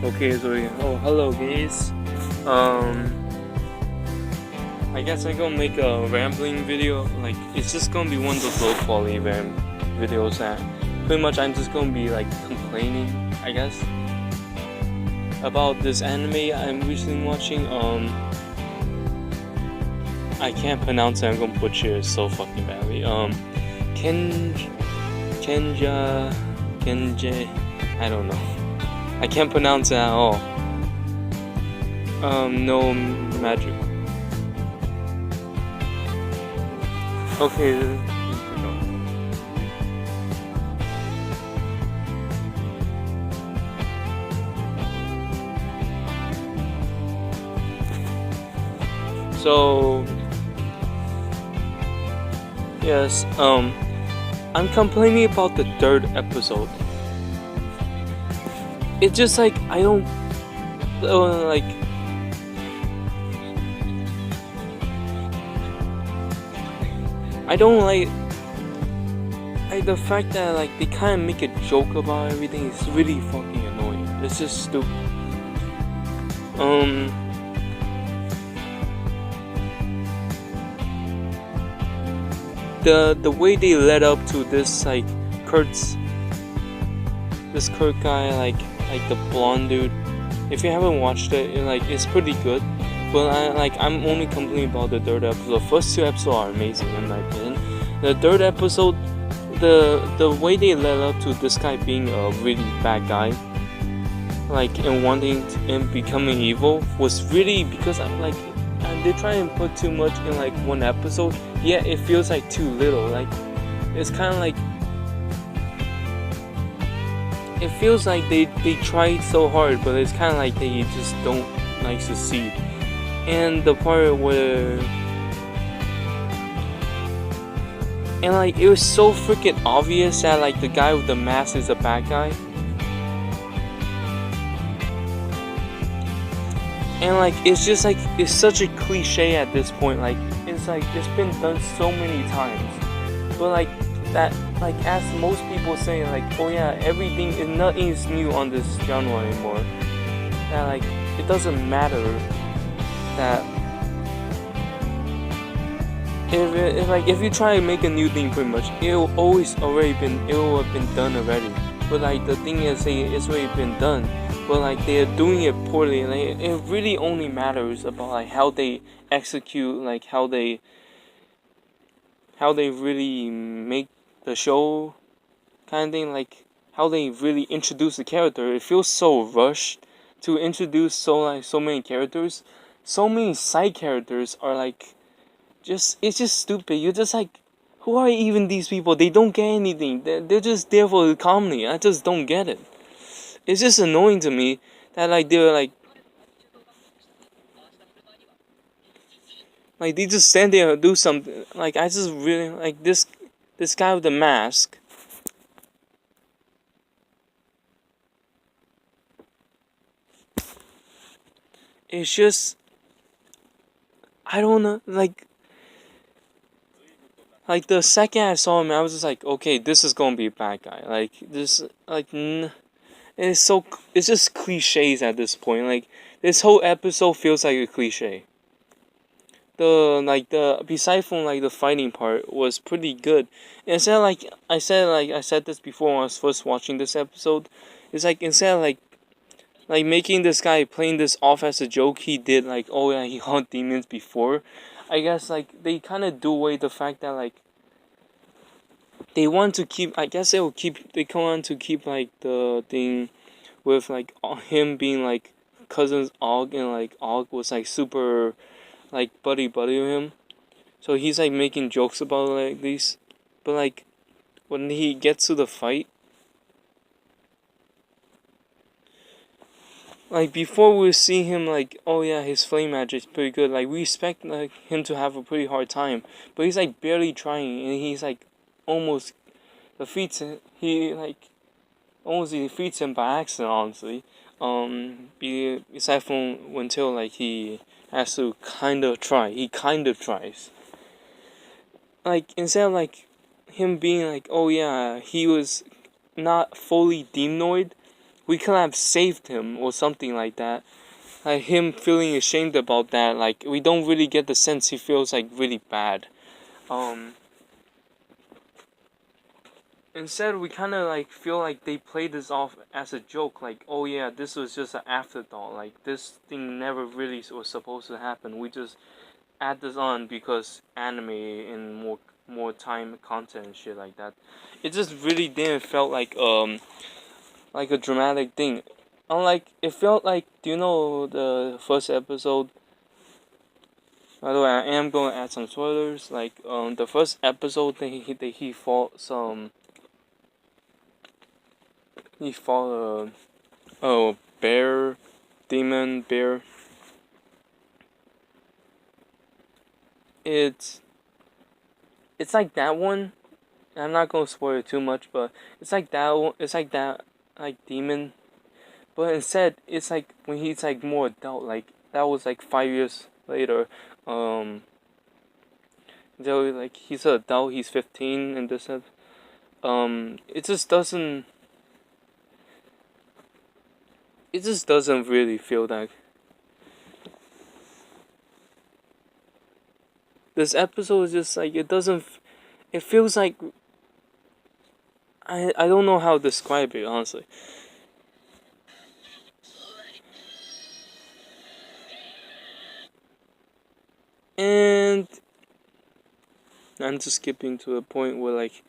Okay, so hello guys. I guess I'm gonna make a rambling video. Like, it's just gonna be one of those low quality videos that pretty much I'm just gonna be like complaining, I guess, about this anime I'm recently watching. I can't pronounce it. I'm gonna butcher it so fucking badly. Kenja, I don't know. I can't pronounce it at all. No magic. Okay. So yes, I'm complaining about the third episode. It's just like I don't like. I don't like the fact that like they kind of make a joke about everything. It's really fucking annoying. It's just stupid. The way they led up to this like Kurt guy, like the blonde dude. If you haven't watched it, it's pretty good. But I'm only complaining about the third episode. The first two episodes are amazing in my opinion. The third episode, the way they led up to this guy being a really bad guy, and wanting and becoming evil, was really because they try and put too much in one episode. Yeah, it feels like too little. It's kind of like it feels like they tried so hard, but it's kind of like they just don't succeed. And the part where it was so freaking obvious that the guy with the mask is a bad guy. And it's just it's such a cliche at this point. It's been done so many times. But as most people say, oh yeah, nothing is new on this genre anymore. That it doesn't matter that if you try to make a new thing, pretty much it will have been done already. But the thing is, it's already been done. But they're doing it poorly, and it really only matters about how they execute, how they really make the show, kind of thing, how they really introduce the character. It feels so rushed to introduce so many characters. So many side characters are it's just stupid. You're just who are even these people? They don't get anything. They're just there for the comedy. I just don't get it. It's just annoying to me that they're they just stand there and do something. I just really this guy with the mask. It's just, I don't know, the second I saw him, I was just okay, this is gonna be a bad guy. It's just cliches at this point. This whole episode feels like a cliche. Besides from the fighting part was pretty good. And instead I said this before when I was first watching this episode, it's instead of making this guy playing this off as a joke, he did oh yeah, he hunt demons before. I guess they kind of do away the fact that they want to keep. I guess they want to keep the thing with him being cousins Og, and Og was super buddy with him. So he's making jokes about these, but when he gets to the fight. Before we see him oh yeah, his flame magic is pretty good. We expect him to have a pretty hard time, but he's barely trying, and he's almost defeats him. He almost defeats him by accident, honestly. Aside from until he has to kind of try. He kind of tries. Instead of him being oh yeah, he was not fully demonoid. we could have saved him or something like that. Like him feeling ashamed about that. Like we don't really get the sense he feels like really bad. Um, Instead, we kind of like feel like they played this off as a joke. Like, oh yeah, this was just an afterthought. Like this thing never really was supposed to happen. We just add this on because anime and more time content and shit like that. It just really didn't felt like a dramatic thing. Unlike it felt like, do you know the first episode? By the way, I am going to add some spoilers. Like the first episode he fought a bear, demon bear. It's it's like that one. I'm not gonna spoil it too much, but it's like that one. It's like that like demon, but instead it's like when he's like more adult. Like that was like 5 years later. Um, so like he's an adult. He's 15 and this. It just doesn't. It just doesn't really feel like this episode is just like it doesn't. It feels like I don't know how to describe it honestly. And I'm just skipping to a point where like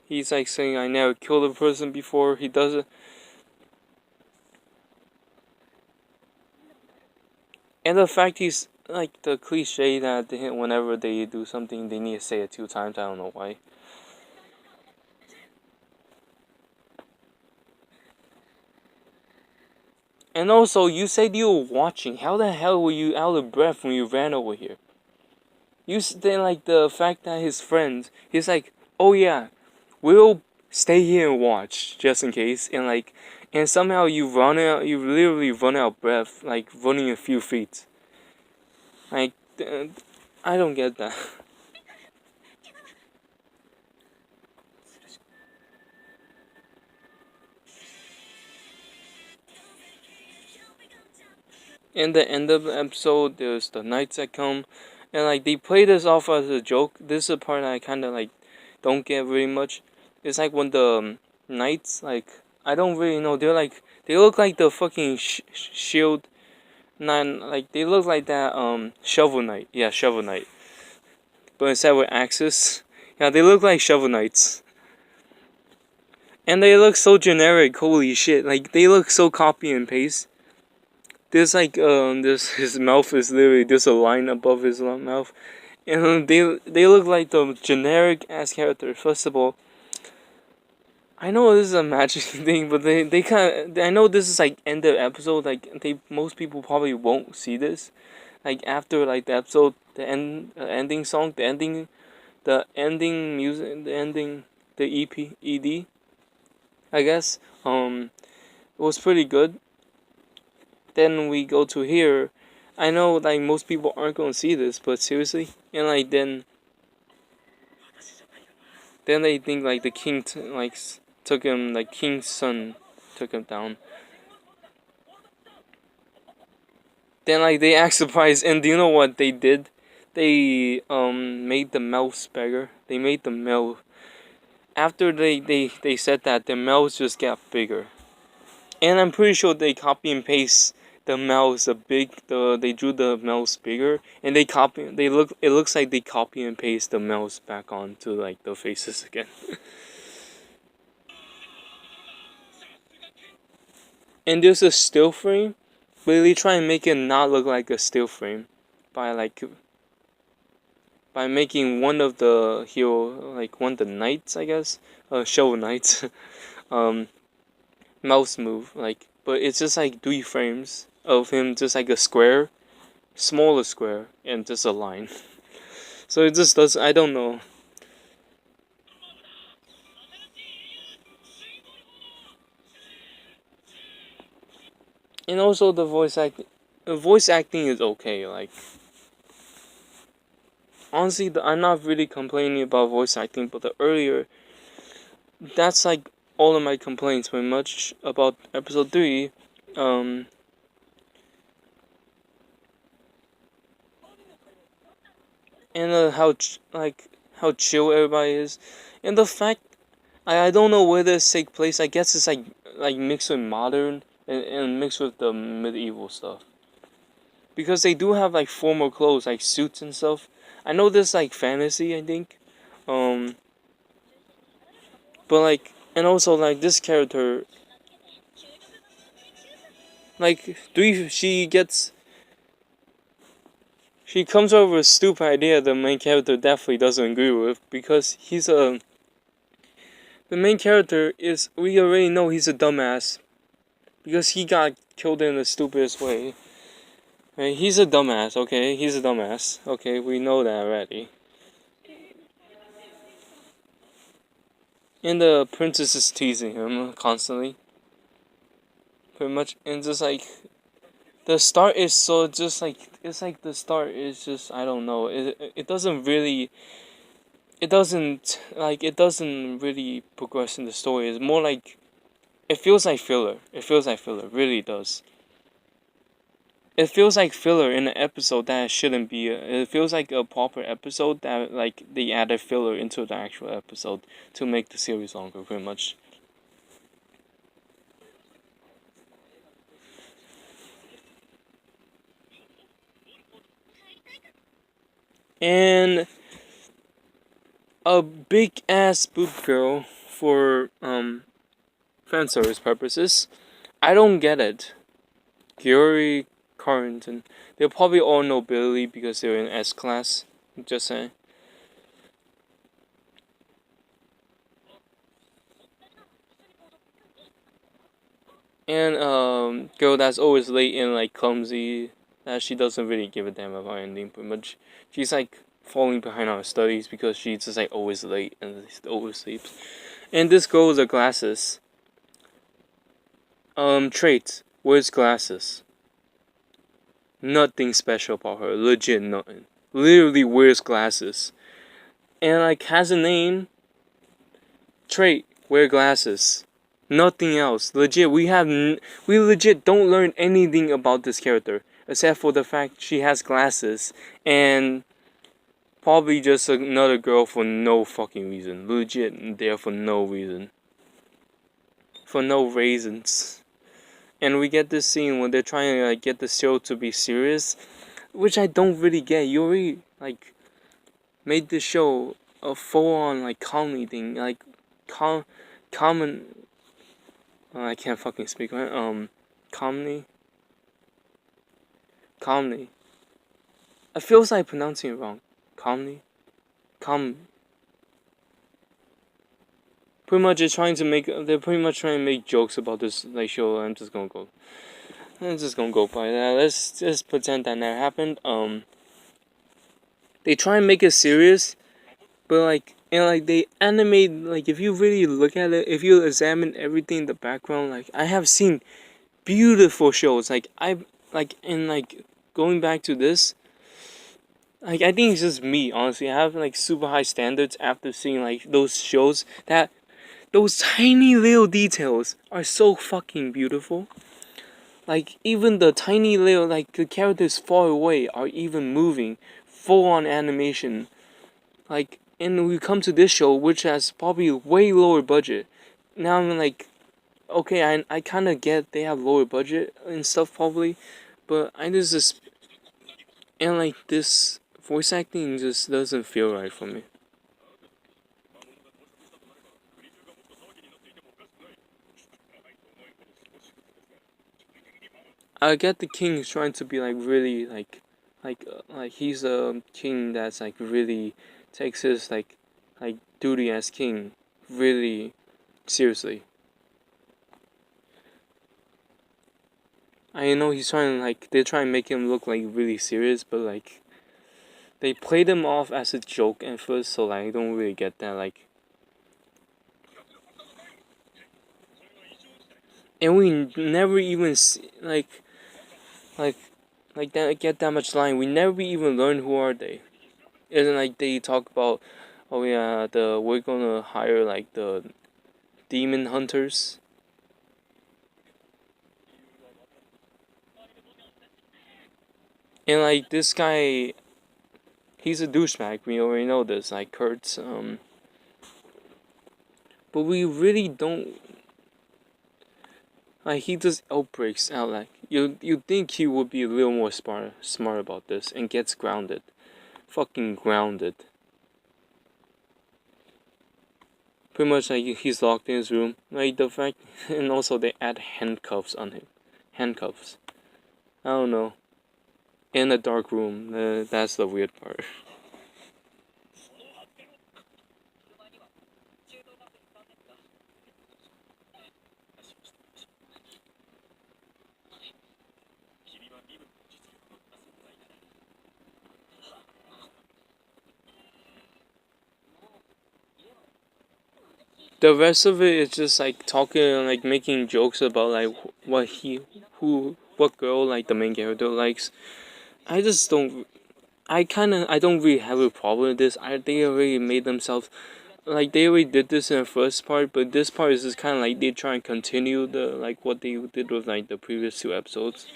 he's like saying I never killed a person before. He doesn't, and the fact he's like the cliche that whenever they do something they need to say it 2 times. I don't know why. And also, you said you were watching. How the hell were you out of breath when you ran over here? Then like the fact that his friends, he's like, oh yeah, we'll stay here and watch just in case, and somehow you literally run out of breath, like running a few feet. Like, I don't get that. In the end of the episode, there's the knights that come, and like they play this off as a joke. This is a part I kind of like don't get very much. It's like when the knights, like I don't really know. They look like the fucking shield. Like they look like that shovel knight. Yeah, shovel knight. But instead with axes, yeah, they look like shovel knights. And they look so generic. Holy shit! Like they look so copy and paste. There's like this his mouth is literally just a line above his mouth, and they look like the generic ass characters. First of all, I know this is a magic thing, but they kind of I know this is like end of episode. Like most people probably won't see this. Like after like the episode, ending song, the ending music, the ed, I guess. It was pretty good. Then we go to here. I know like most people aren't gonna see this, but seriously, and like then they think like the king took him, like king's son took him down. Then like they act surprised, and do you know what they did? They made the mouse bigger. They made the mouse after they said that the mouse just got bigger. And I'm pretty sure they copy and paste the mouse they drew the mouse bigger, and it looks like they copy and paste the mouse back onto like the faces again. And there's a still frame, but they try and make it not look like a still frame by like by making one of the hero, like one of the knights, I guess, show knights, um mouse move, like, but it's just like 3 frames of him, just like a square, smaller square, and just a line. So it just does. I don't know. And also the voice acting is okay. Like honestly, I'm not really complaining about voice acting, but the earlier, that's like all of my complaints pretty much about episode 3. Um, and how chill everybody is, and the fact I don't know where this take place. I guess it's like mixed with modern and mixed with the medieval stuff because they do have like formal clothes like suits and stuff. I know this like fantasy, I think, um, but like and also like this character like three she comes over with a stupid idea the main character definitely doesn't agree with because the main character is we already know he's a dumbass because he got killed in the stupidest way. Right? He's a dumbass, okay? He's a dumbass. Okay, we know that already. And the princess is teasing him constantly. Pretty much and just like the start is so just like it's like the start is just I don't know. It doesn't really it doesn't really progress in the story. It's more like it feels like filler. It feels like filler. It really does. It feels like filler in an episode that it shouldn't be. It feels like a proper episode that like they added filler into the actual episode to make the series longer, pretty much. And a big ass boob girl for fan service purposes. I don't get it. Gary Carrington. They're probably all nobility because they're in S class. Just saying. And girl that's always late and like clumsy. That she doesn't really give a damn about anything. Pretty much, she's like falling behind on her studies because she's just like always late and always sleeps. And this girl with the glasses. Traits. Wears glasses. Nothing special about her. Legit nothing. Literally wears glasses. And like has a name. Trait. Wear glasses. Nothing else. Legit. We legit don't learn anything about this character except for the fact she has glasses and probably just another girl for no fucking reason. Legit there for no reason. For no reasons. And we get this scene when they're trying to like get the show to be serious, which I don't really get. You already like made the show a full-on like comedy thing, like common. I can't fucking speak. Right? Comedy, comedy. I feels like pronouncing it wrong. Comedy, com. Pretty much, it's trying to make. They're pretty much trying to make jokes about this like show. I'm just gonna go by that. Let's just pretend that never happened. They try and make it serious, but like and like they animate like if you really look at it, if you examine everything in the background, like I have seen beautiful shows. Like I like and like going back to this, like I think it's just me honestly. I have like super high standards after seeing like those shows that those tiny little details are so fucking beautiful. Like even the tiny little like the characters far away are even moving, full on animation. Like and we come to this show which has probably way lower budget. Now I'm like, okay, I kind of get they have lower budget and stuff probably, but I just and like this voice acting just doesn't feel right for me. I get the king is trying to be like really like he's a king that's like really takes his like duty as king really seriously. I know he's trying to like they're trying to make him look like really serious, but like they played him off as a joke at first, so like I don't really get that like. And we never even see, like like that get that much line. We never even learn who are they. And then like they talk about, oh yeah, the we're gonna hire like demon hunters. And like this guy, he's a douchebag. We already know this. Like Kurt's, but we really don't. Like he just outbreaks out. Like you think he would be a little more smart about this and gets grounded, fucking grounded. Pretty much like he's locked in his room. Like the fact, and also they add handcuffs on him. Handcuffs. I don't know. In a dark room. That's the weird part. The rest of it is just like talking, like making jokes about like what what girl like the main character likes. I just don't. I don't really have a problem with this. They already made themselves like they already did this in the first part, but this part is just kind of like they try and continue the like what they did with like the previous two episodes,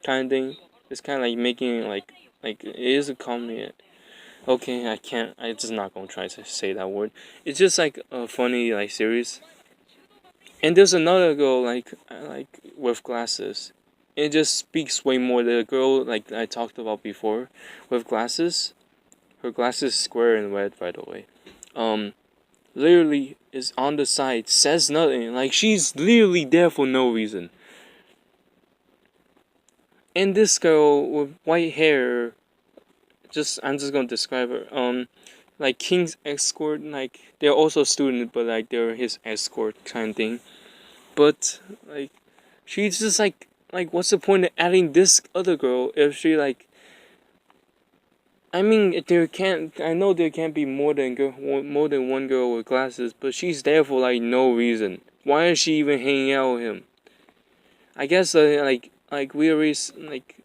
kind of thing. It's kind of like making like it is a comedy. Okay, I can't. I just not gonna try to say that word. It's just like a funny like series. And there's another girl like with glasses. It just speaks way more. The girl like I talked about before with glasses. Her glasses square and red, by the way. Um, literally is on the side, says nothing. Like she's literally there for no reason. And this girl with white hair, I'm just gonna describe her. Like King's escort, like they're also student, but like they're his escort kind of thing. But like she's just like what's the point of adding this other girl if she like I mean there can't I know there can't be more than one girl with glasses, but she's there for like no reason. Why is she even hanging out with him? I guess like we already like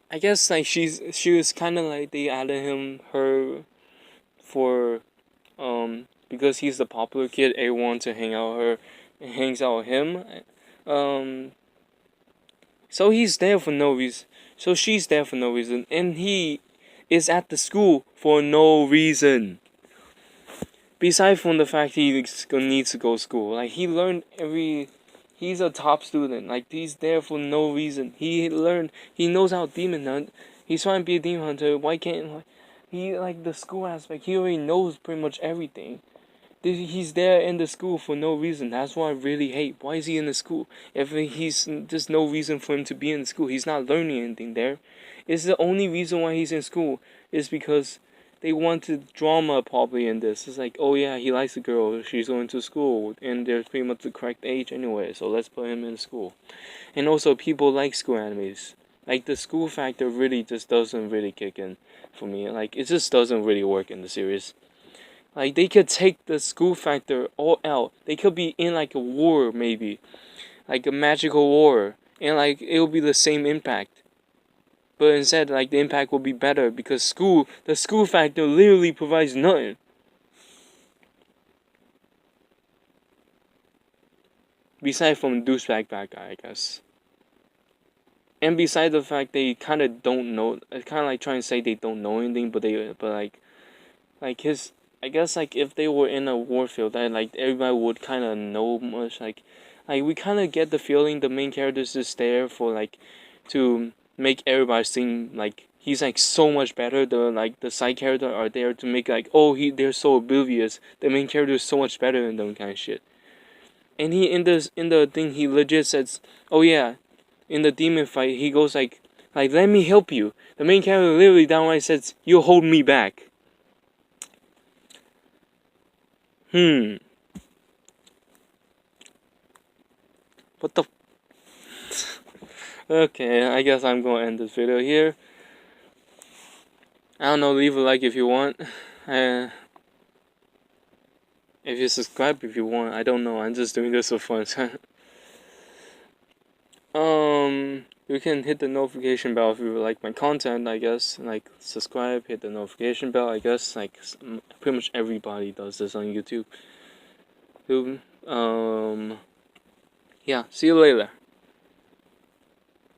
I guess like she was kind of like they added her for because he's the popular kid, everyone to hang out with her hangs out with him. Um so he's there for no reason. So she's there for no reason. And he is at the school for no reason. Besides from the fact he needs to go to school. Like he learned he's a top student. Like he's there for no reason. He knows how demon hunt. He's trying to be a demon hunter. Why can't he like the school aspect, he already knows pretty much everything. He's there in the school for no reason. That's what I really hate. Why is he in the school? If he's there's no reason for him to be in the school. He's not learning anything there. It's the only reason why he's in school is because they wanted drama probably in this. It's like, oh yeah, he likes a girl. She's going to school, and they're pretty much the correct age anyway. So let's put him in school. And also, people like school animes. Like the school factor really just doesn't really kick in for me. Like it just doesn't really work in the series. Like they could take the school factor all out. They could be in like a war maybe, like a magical war, and like it'll be the same impact. But instead, like the impact will be better because the school factor literally provides nothing. Besides from douchebag bad guy, I guess. And besides the fact they kind of don't know, it's kind of like trying to say they don't know anything, but like his I guess like if they were in a warfield that like everybody would kind of know much like we kind of get the feeling the main character is just there for like to make everybody seem like he's like so much better. The side character are there to make like oh they're so oblivious. The main character is so much better than them kind of shit. And he in the thing he legit says oh yeah in the demon fight he goes like let me help you. The main character literally downright says you hold me back. Hmm. What the? Okay, I guess I'm gonna end this video here. I don't know, leave a like if you want. Uh, if you subscribe if you want. I don't know, I'm just doing this for fun. You can hit the notification bell if you like my content, I guess. Like, subscribe, hit the notification bell, I guess. Like, pretty much everybody does this on YouTube. Yeah, see you later.